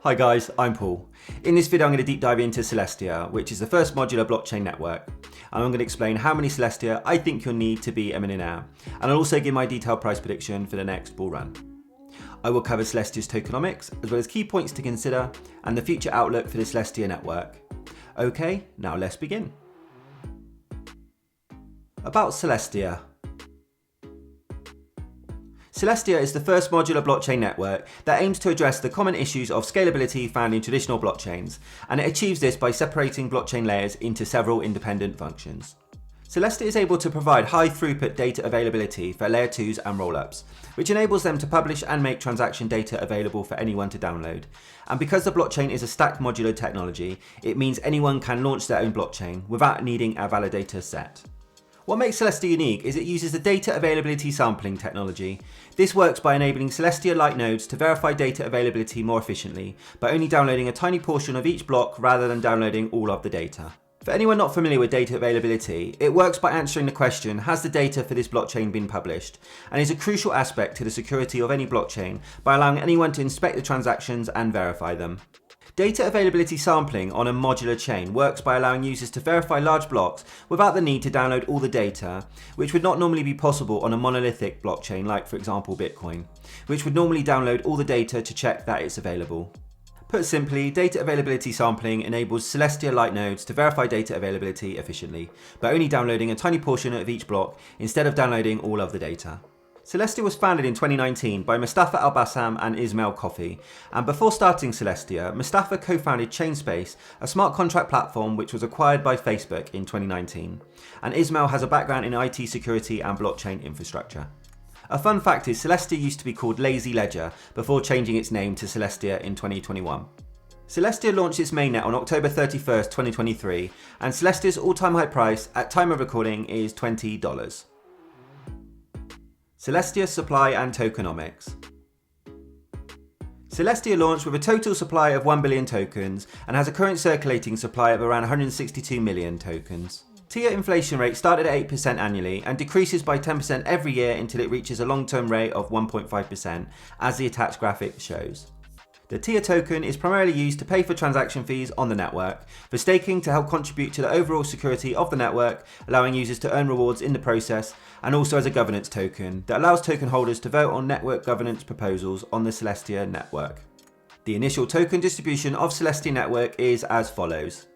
Hi guys, I'm Paul. In this video I'm going to deep dive into Celestia, which is the first modular blockchain network. And I'm going to explain how many Celestia I think you'll need to be a millionaire. And I'll also give my detailed price prediction for the next bull run. I will cover Celestia's tokenomics, as well as key points to consider, and the future outlook for the Celestia network. Okay, now let's begin. About Celestia. Celestia is the first modular blockchain network that aims to address the common issues of scalability found in traditional blockchains, and it achieves this by separating blockchain layers into several independent functions. Celestia is able to provide high throughput data availability for layer 2s and rollups, which enables them to publish and make transaction data available for anyone to download. And because the blockchain is a stacked modular technology, it means anyone can launch their own blockchain without needing a validator set. What makes Celestia unique is it uses the data availability sampling technology. This works by enabling Celestia light nodes to verify data availability more efficiently by only downloading a tiny portion of each block rather than downloading all of the data. For anyone not familiar with data availability, it works by answering the question, has the data for this blockchain been published? And is a crucial aspect to the security of any blockchain by allowing anyone to inspect the transactions and verify them. Data availability sampling on a modular chain works by allowing users to verify large blocks without the need to download all the data, which would not normally be possible on a monolithic blockchain like, for example, Bitcoin, which would normally download all the data to check that it's available. Put simply, data availability sampling enables Celestia light nodes to verify data availability efficiently by only downloading a tiny portion of each block instead of downloading all of the data. Celestia was founded in 2019 by Mustafa Al-Bassam and Ismail Kofi, and before starting Celestia, Mustafa co-founded Chainspace, a smart contract platform which was acquired by Facebook in 2019, and Ismail has a background in IT security and blockchain infrastructure. A fun fact is Celestia used to be called Lazy Ledger before changing its name to Celestia in 2021. Celestia launched its mainnet on October 31st, 2023, and Celestia's all-time high price at time of recording is $20. Celestia supply and tokenomics. Celestia launched with a total supply of 1 billion tokens and has a current circulating supply of around 162 million tokens. TIA inflation rate started at 8% annually and decreases by 10% every year until it reaches a long-term rate of 1.5%, as the attached graphic shows. The TIA token is primarily used to pay for transaction fees on the network, for staking to help contribute to the overall security of the network, allowing users to earn rewards in the process, and also as a governance token that allows token holders to vote on network governance proposals on the Celestia network. The initial token distribution of Celestia network is as follows.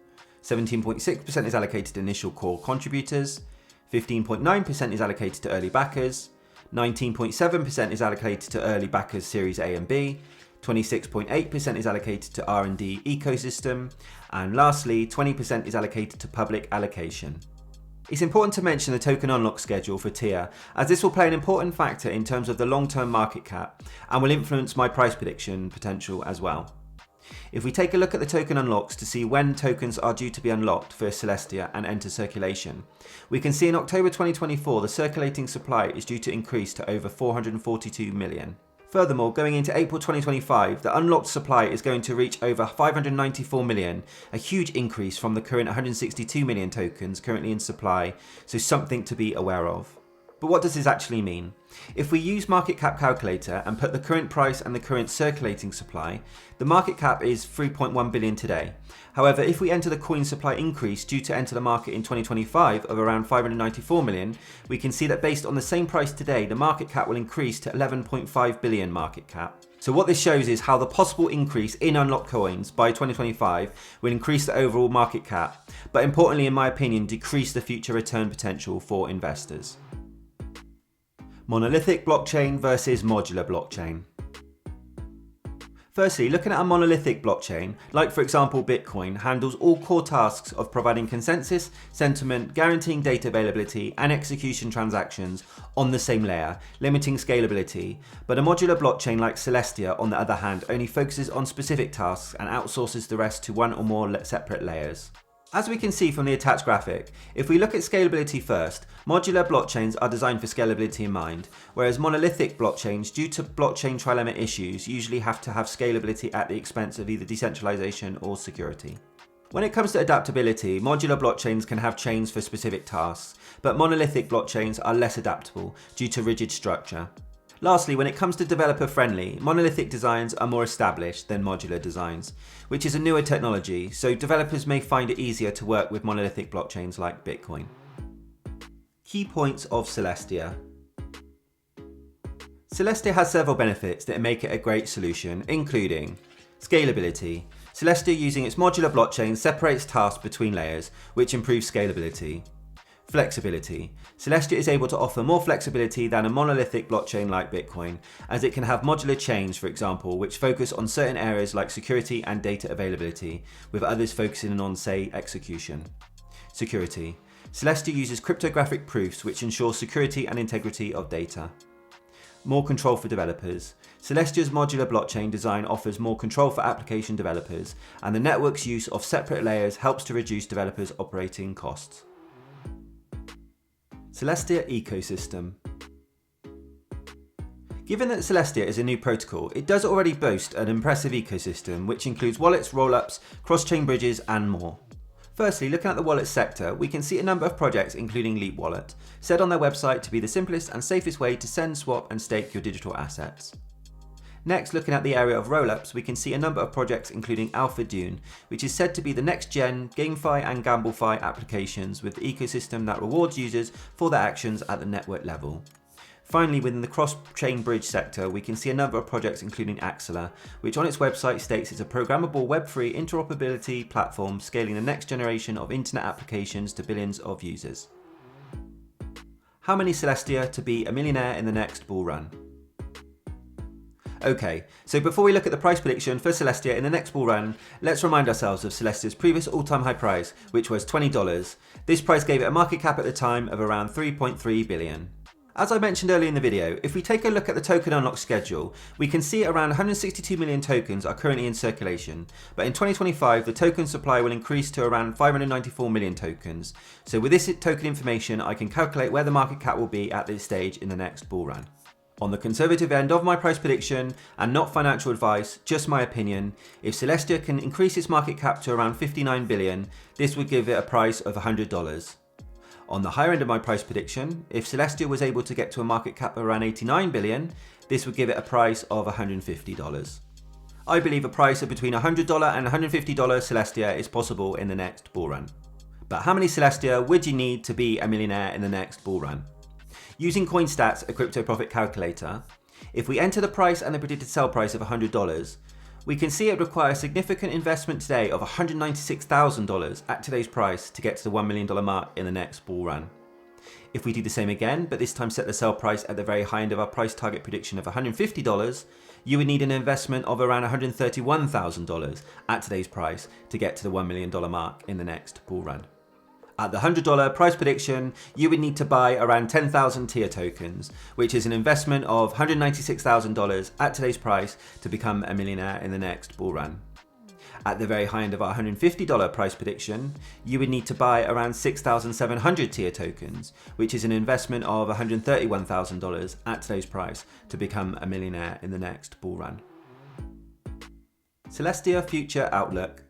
17.6% is allocated to initial core contributors, 15.9% is allocated to early backers, 19.7% is allocated to early backers Series A and B, 26.8% is allocated to R&D ecosystem, and lastly 20% is allocated to public allocation. It's important to mention the token unlock schedule for TIA, as this will play an important factor in terms of the long-term market cap and will influence my price prediction potential as well. If we take a look at the token unlocks to see when tokens are due to be unlocked for Celestia and enter circulation, we can see in October 2024 the circulating supply is due to increase to over 442 million. Furthermore, going into April 2025, the unlocked supply is going to reach over 594 million, a huge increase from the current 162 million tokens currently in supply, so something to be aware of. But what does this actually mean? If we use market cap calculator and put the current price and the current circulating supply, the market cap is 3.1 billion today. However, if we enter the coin supply increase due to enter the market in 2025 of around 594 million, we can see that based on the same price today, the market cap will increase to 11.5 billion market cap. So what this shows is how the possible increase in unlocked coins by 2025 will increase the overall market cap, but importantly in my opinion decrease the future return potential for investors. Monolithic blockchain versus modular blockchain. Firstly, looking at a monolithic blockchain, like for example Bitcoin, handles all core tasks of providing consensus, sentiment, guaranteeing data availability and execution transactions on the same layer, limiting scalability. But a modular blockchain like Celestia, on the other hand, only focuses on specific tasks and outsources the rest to one or more separate layers. As we can see from the attached graphic, if we look at scalability first, modular blockchains are designed for scalability in mind, whereas monolithic blockchains, due to blockchain trilemma issues, usually have to have scalability at the expense of either decentralization or security. When it comes to adaptability, modular blockchains can have chains for specific tasks, but monolithic blockchains are less adaptable due to rigid structure. Lastly, when it comes to developer friendly, monolithic designs are more established than modular designs, which is a newer technology, so developers may find it easier to work with monolithic blockchains like Bitcoin. Key points of Celestia. Celestia has several benefits that make it a great solution, including scalability. Celestia, using its modular blockchain, separates tasks between layers, which improves scalability. Flexibility. Celestia is able to offer more flexibility than a monolithic blockchain like Bitcoin, as it can have modular chains, for example, which focus on certain areas like security and data availability, with others focusing on, say, execution. Security. Celestia uses cryptographic proofs which ensure security and integrity of data. More control for developers. Celestia's modular blockchain design offers more control for application developers, and the network's use of separate layers helps to reduce developers' operating costs. Celestia Ecosystem. Given that Celestia is a new protocol, it does already boast an impressive ecosystem which includes wallets, rollups, cross-chain bridges and more. Firstly, looking at the wallet sector, we can see a number of projects including Leap Wallet, said on their website to be the simplest and safest way to send, swap and stake your digital assets. Next, looking at the area of rollups, we can see a number of projects including Alpha Dune, which is said to be the next-gen GameFi and GambleFi applications with the ecosystem that rewards users for their actions at the network level. Finally, within the cross-chain bridge sector, we can see a number of projects including Axela, which on its website states it's a programmable Web3 interoperability platform scaling the next generation of internet applications to billions of users. How many Celestia to be a millionaire in the next bull run? Okay, so before we look at the price prediction for Celestia in the next bull run, let's remind ourselves of Celestia's previous all-time high price, which was $20. This price gave it a market cap at the time of around 3.3 billion. As I mentioned earlier in the video, if we take a look at the token unlock schedule, we can see around 162 million tokens are currently in circulation, but in 2025 the token supply will increase to around 594 million tokens. So with this token information, I can calculate where the market cap will be at this stage in the next bull run. On the conservative end of my price prediction, and not financial advice, just my opinion, if Celestia can increase its market cap to around 59 billion, this would give it a price of $100. On the higher end of my price prediction, if Celestia was able to get to a market cap of around 89 billion, this would give it a price of $150. I believe a price of between $100 and $150 Celestia is possible in the next bull run. But how many Celestia would you need to be a millionaire in the next bull run? Using CoinStats, a crypto profit calculator, if we enter the price and the predicted sell price of $100, we can see it requires significant investment today of $196,000 at today's price to get to the $1 million mark in the next bull run. If we do the same again, but this time set the sell price at the very high end of our price target prediction of $150, you would need an investment of around $131,000 at today's price to get to the $1 million mark in the next bull run. At the $100 price prediction, you would need to buy around 10,000 TIA tokens, which is an investment of $196,000 at today's price to become a millionaire in the next bull run. At the very high end of our $150 price prediction, you would need to buy around 6,700 TIA tokens, which is an investment of $131,000 at today's price to become a millionaire in the next bull run. Celestia Future Outlook.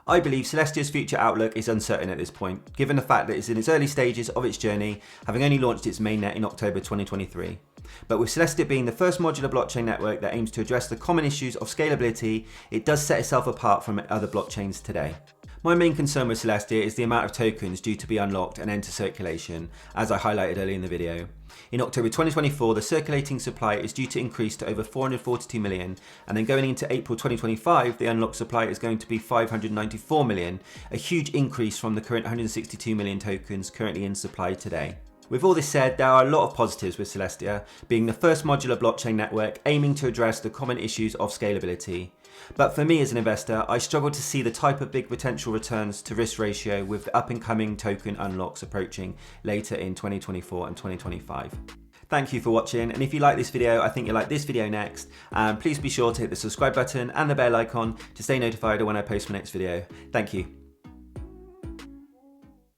I believe Celestia's future outlook is uncertain at this point, given the fact that it's in its early stages of its journey, having only launched its mainnet in October 2023. But with Celestia being the first modular blockchain network that aims to address the common issues of scalability, it does set itself apart from other blockchains today. My main concern with Celestia is the amount of tokens due to be unlocked and enter circulation, as I highlighted earlier in the video. In October 2024, the circulating supply is due to increase to over 442 million, and then going into April 2025, the unlocked supply is going to be 594 million, a huge increase from the current 162 million tokens currently in supply today. With all this said, there are a lot of positives with Celestia, being the first modular blockchain network aiming to address the common issues of scalability. But for me as an investor, I struggle to see the type of big potential returns to risk ratio with the up and coming token unlocks approaching later in 2024 and 2025. Thank you for watching, and if you like this video, I think you'll like this video next, please be sure to hit the subscribe button and the bell icon to stay notified of when I post my next video. Thank you.